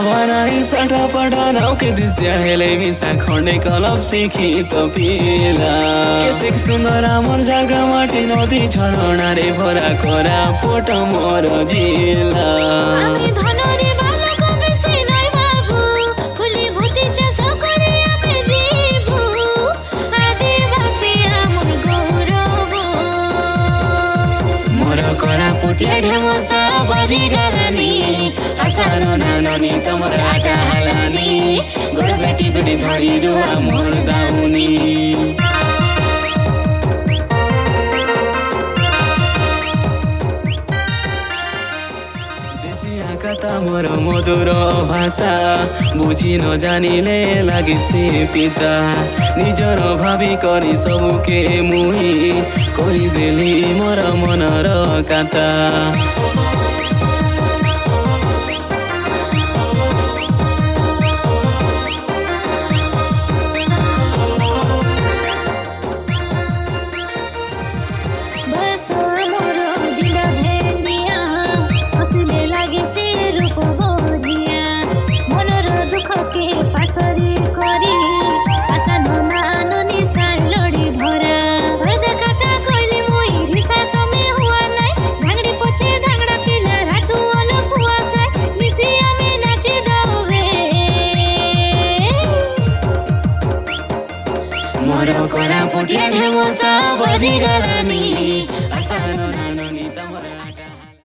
बनाई साटा पाटा नाउके दिस्या हेले मिसा खण्डे कलप सिखी त पिला केतेक सुन्दर आमर जागा माटी नदी झरणा रे भरा करा पोट मोर जिला আমি ধনরে বালক বেশি নাই বাবু ফুলি ভূতি চাষ করে আমি জীবু আদিবাসী আমার গৌরব मोर करा পুটিয়া ঢেমসা বাজি রানী আসানো নাননি তোমার আটা হালানি গোড় বেটি বেটি ধরি রুয়া মোর দাউনি देशिया कथा मोर मधुर भाषा बुझी न जानिले लागिसे पिता निजर भावी करी सबुके मुही कहिदेली मोर मनर काता बस मोर दिल भेंडिया हसले लागे से रूप बढ़िया मनर दुख के पासरी करी आशा नमाननी सार लड़ी धरा सरदा काटा कहले मोई रिसा तमे हुआ नाई धांगड़ी पोछे धांगड़ा पिला राटू वाला पुआ खाय मिसिया में नाचे दवे मोर करा पुटिया ढेमसा बजी गलानी आसानो नानो निता